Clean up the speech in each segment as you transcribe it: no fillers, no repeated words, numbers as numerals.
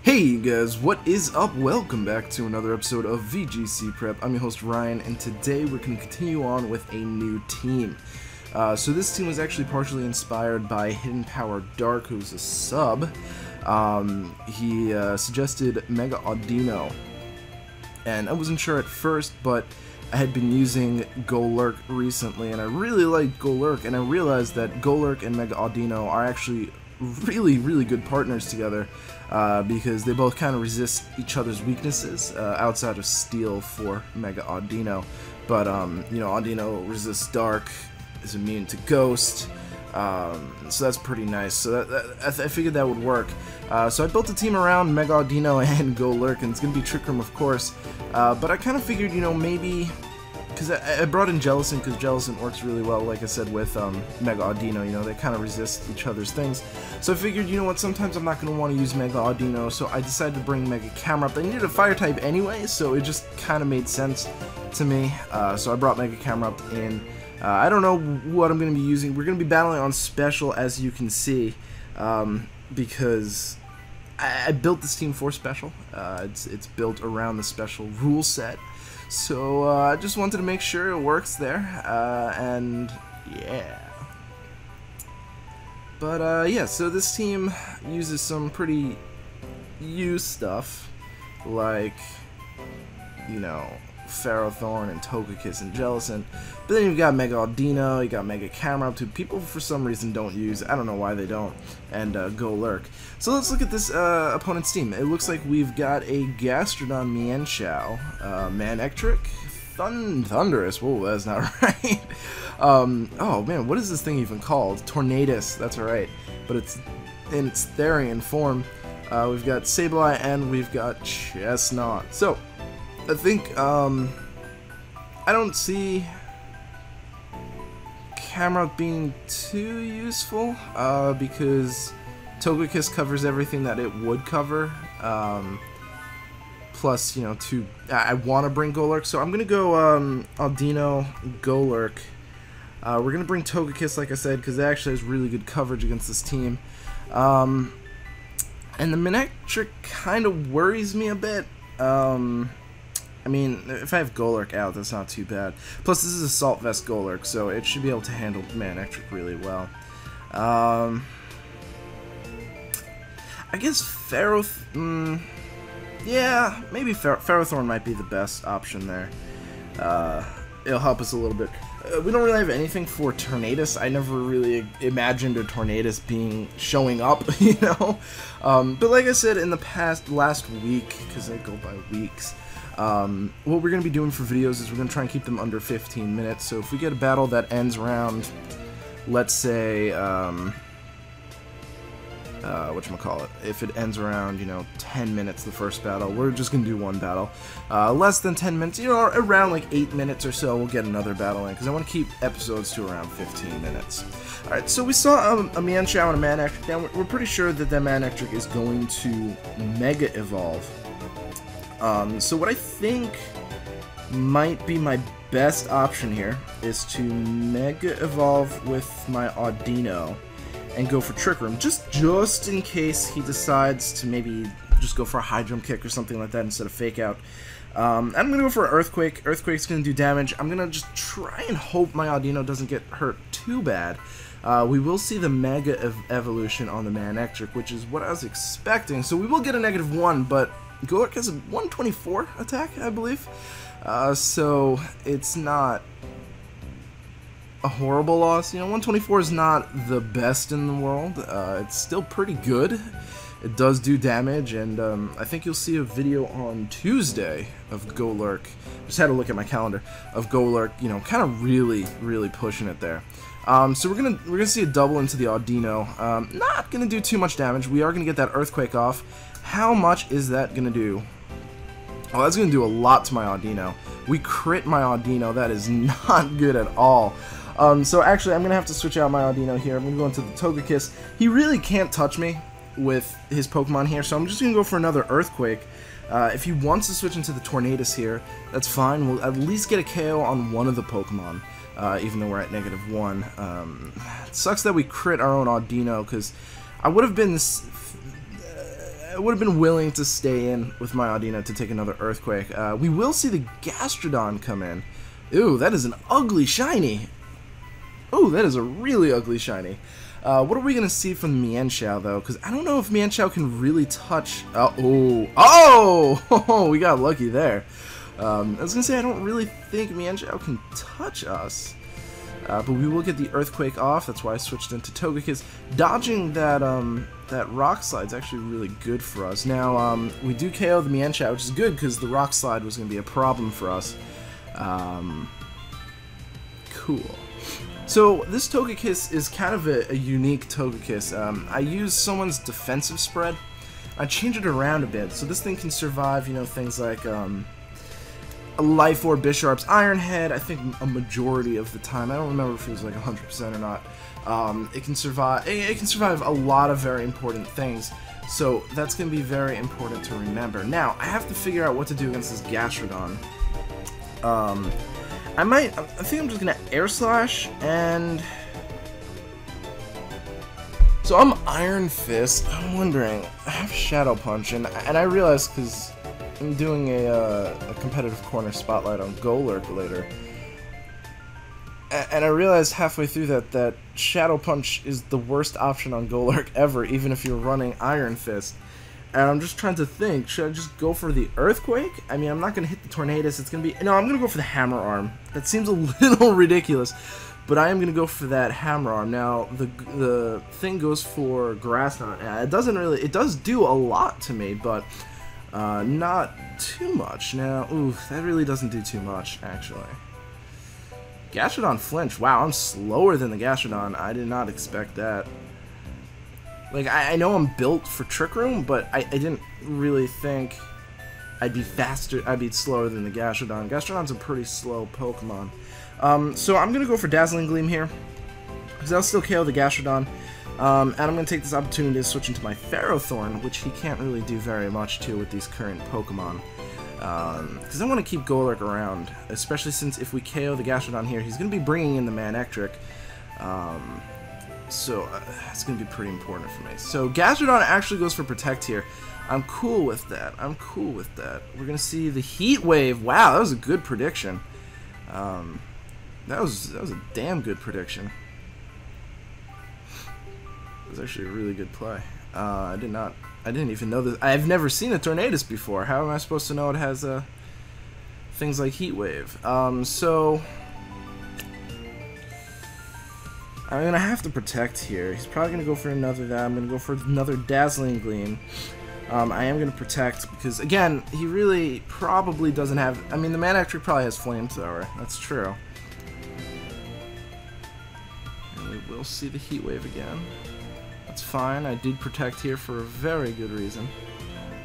Hey guys, what is up? Welcome back to another episode of VGC Prep. I'm your host Ryan, and today we're going to continue on with a new team. So this team was actually partially inspired by Hidden Power Dark, who's a sub. He suggested Mega Audino, and I wasn't sure at first, but I had been using Golurk recently, and I really liked Golurk, and I realized that Golurk and Mega Audino are actually really good partners together, because they both kind of resist each other's weaknesses, outside of Steel for Mega Audino. But you know, Audino resists Dark, is immune to Ghost, so that's pretty nice. So I figured that would work. So I built a team around Mega Audino and Golurk, and it's gonna be Trick Room, of course. But I kind of figured, you know, maybe because I brought in Jellison, because Jellison works really well, like I said, with Mega Audino. You know, they kind of resist each other's things. So I figured, you know what, sometimes I'm not going to want to use Mega Audino, so I decided to bring Mega Camera up. I needed a fire type anyway, so it just kind of made sense to me. So I brought Mega Camera up in. I don't know what I'm going to be using. We're going to be battling on Special, as you can see, because I built this team for Special. It's built around the Special rule set. So I just wanted to make sure it works there, and yeah. But yeah, so this team uses some pretty used stuff, like, you know, Ferrothorn and Togekiss and Jellison. But then you've got Mega Audino, you got Mega Camera, two people for some reason don't use, I don't know why they don't, and Golurk. So let's look at this opponent's team. It looks like we've got a Gastrodon Mienshao, Manectric, Thunderous, whoa, that's not right. Oh man, what is this thing even called? Tornadus, that's right, but it's in its Therian form. We've got Sableye and we've got Chestnut. So I think, I don't see Camera being too useful, because Togekiss covers everything that it would cover, plus, you know, I want to bring Golurk, so I'm going to go, Audino, Golurk. We're going to bring Togekiss, like I said, because it actually has really good coverage against this team. And the Manectric kind of worries me a bit. I mean, if I have Golurk out, that's not too bad. Plus, this is a Salt Vest Golurk, so it should be able to handle Manectric really well. I guess yeah, maybe Ferrothorn might be the best option there. It'll help us a little bit. We don't really have anything for Tornadus. I never really imagined a Tornadus showing up, you know? But like I said in the last week, because they go by weeks, what we're going to be doing for videos is we're going to try and keep them under 15 minutes. So if we get a battle that ends around, let's say, whatchamacallit, if it ends around, you know, 10 minutes, the first battle, we're just going to do one battle. Less than 10 minutes, you know, around like 8 minutes or so, we'll get another battle in, because I want to keep episodes to around 15 minutes. Alright, so we saw a Mienshao and a Manectric. Now, we're pretty sure that the Manectric is going to Mega Evolve. So what I think might be my best option here is to Mega Evolve with my Audino and go for Trick Room, just in case he decides to maybe just go for a High Jump Kick or something like that instead of Fake Out. I'm going to go for Earthquake. Earthquake's going to do damage. I'm going to just try and hope my Audino doesn't get hurt too bad. We will see the Mega Evolution on the Manectric, which is what I was expecting. So we will get a -1, but Golurk has a 124 attack, I believe. So it's not a horrible loss. You know, 124 is not the best in the world. It's still pretty good. It does do damage, and I think you'll see a video on Tuesday of Golurk. Just had to look at my calendar of Golurk. You know, kind of really pushing it there. So we're gonna see a double into the Audino. Not gonna do too much damage. We are gonna get that Earthquake off. How much is that gonna do? Oh, that's gonna do a lot to my Audino. We crit my Audino. That is not good at all. So actually, I'm gonna have to switch out my Audino here. I'm gonna go into the Togekiss. He really can't touch me with his Pokemon here, so I'm just gonna go for another Earthquake. If he wants to switch into the Tornadus here, that's fine. We'll at least get a KO on one of the Pokemon, even though we're at -1. It sucks that we crit our own Audino, because I would have been would have been willing to stay in with my Audino to take another Earthquake. We will see the Gastrodon come in. Ooh, that is an ugly shiny. Ooh, that is a really ugly shiny. What are we going to see from the Mienshao, though? Because I don't know if Mienshao can really touch... Oh! We got lucky there. I was going to say, I don't really think Mienshao can touch us. But we will get the Earthquake off. That's why I switched into Togekiss. Dodging that that Rock Slide is actually really good for us. Now, we do KO the Mienshao, which is good because the Rock Slide was going to be a problem for us. Cool. So, this Togekiss is kind of a unique Togekiss. I use someone's defensive spread. I change it around a bit, so this thing can survive, you know, things like a Life Orb, Bisharp's Iron Head, I think a majority of the time. I don't remember if it was like 100% or not. It can survive a lot of very important things, so that's going to be very important to remember. Now, I have to figure out what to do against this Gastrodon. I think I'm just gonna Air Slash, and so I'm Iron Fist. I'm wondering, I have Shadow Punch, and I realized because I'm doing a competitive corner spotlight on Golurk later, and I realized halfway through that Shadow Punch is the worst option on Golurk ever, even if you're running Iron Fist. And I'm just trying to think, should I just go for the Earthquake? I mean, I'm not going to hit the Tornadus, it's going to be... No, I'm going to go for the Hammer Arm. That seems a little ridiculous, but I am going to go for that Hammer Arm. Now, the thing goes for Grass Knot. It doesn't really... It does do a lot to me, but not too much. Now, ooh, that really doesn't do too much, actually. Gastrodon flinch. Wow, I'm slower than the Gastrodon. I did not expect that. Like, I know I'm built for Trick Room, but I didn't really think I'd be faster, I'd be slower than the Gastrodon. Gastrodon's a pretty slow Pokemon. So I'm going to go for Dazzling Gleam here, because I'll still KO the Gastrodon. And I'm going to take this opportunity to switch into my Ferrothorn, which he can't really do very much to with these current Pokemon. Because I want to keep Golurk around, especially since if we KO the Gastrodon here, he's going to be bringing in the Manectric. So, it's going to be pretty important for me. So, Gastrodon actually goes for Protect here. I'm cool with that. I'm cool with that. We're going to see the Heat Wave. Wow, that was a good prediction. That was a damn good prediction. It was actually a really good play. I didn't even know this. I've never seen a Tornadus before. How am I supposed to know it has things like Heat Wave? So... I'm going to have to Protect here. He's probably going to go for another that. I'm going to go for another Dazzling Gleam. I am going to Protect because, again, he really probably doesn't have... I mean, the Manectric probably has Flamethrower. That's true. And we will see the Heat Wave again. That's fine. I did Protect here for a very good reason.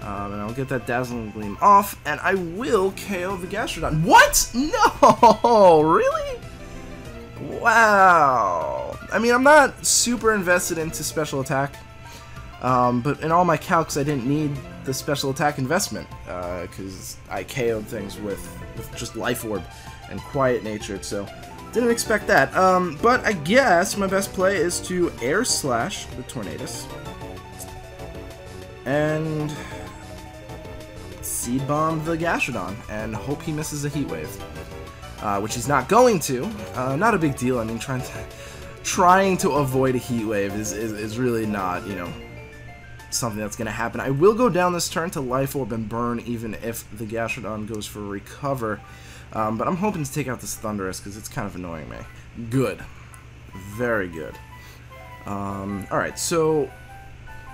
And I'll get that Dazzling Gleam off, and I will KO the Gastrodon. What? No! Really? Wow. I mean, I'm not super invested into special attack, but in all my calcs I didn't need the special attack investment, because I KO'd things with just Life Orb and Quiet Natured, so didn't expect that. But I guess my best play is to Air Slash the Tornadus and Seed Bomb the Gastrodon and hope he misses a Heat Wave. Which he's not going to. Not a big deal. I mean, trying to avoid a Heat Wave is really not, you know, something that's going to happen. I will go down this turn to Life Orb and Burn, even if the Gastrodon goes for Recover. But I'm hoping to take out this Thundurus, because it's kind of annoying me. Good. Very good. Alright, so...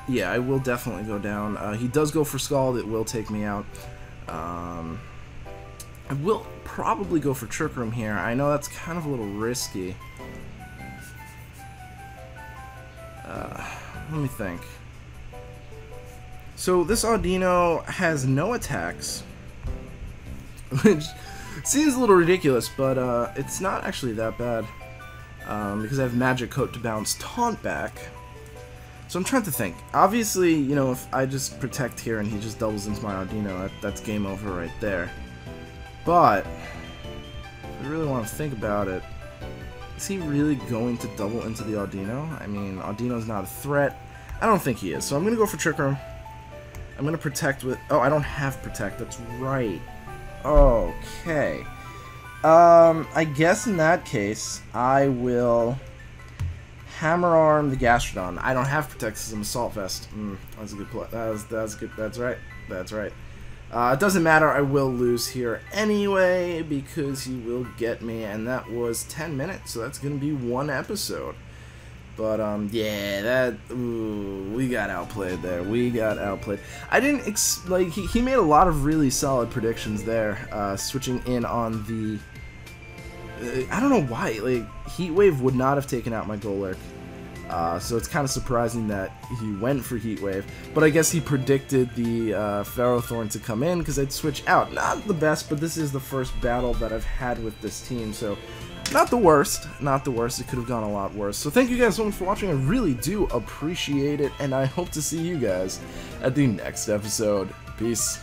Yeah, I will definitely go down. He does go for Scald. It will take me out. I will probably go for Trick Room here. I know that's kind of a little risky. Let me think. So this Audino has no attacks, which seems a little ridiculous, but it's not actually that bad, because I have Magic Coat to bounce Taunt back. So I'm trying to think. Obviously, you know, if I just Protect here and he just doubles into my Audino, that's game over right there. But, if I really want to think about it, is he really going to double into the Audino? I mean, Audino's not a threat. I don't think he is, so I'm going to go for Trick Room. I'm going to protect with... Oh, I don't have protect. That's right. Okay. I guess in that case, I will hammer arm the Gastrodon. I don't have protect because I'm Assault Vest. That's a good play. That's good. That's right. That's right. It doesn't matter. I will lose here anyway because he will get me, and that was 10 minutes, so that's going to be one episode. But, yeah, we got outplayed there. We got outplayed. I didn't, he made a lot of really solid predictions there, switching in on the, I don't know why, like, Heat Wave would not have taken out my Golurk. So it's kind of surprising that he went for Heat Wave. But I guess he predicted the Ferrothorn to come in because I'd switch out. Not the best, but this is the first battle that I've had with this team, so... Not the worst, not the worst. It could have gone a lot worse. So thank you guys so much for watching. I really do appreciate it, and I hope to see you guys at the next episode. Peace.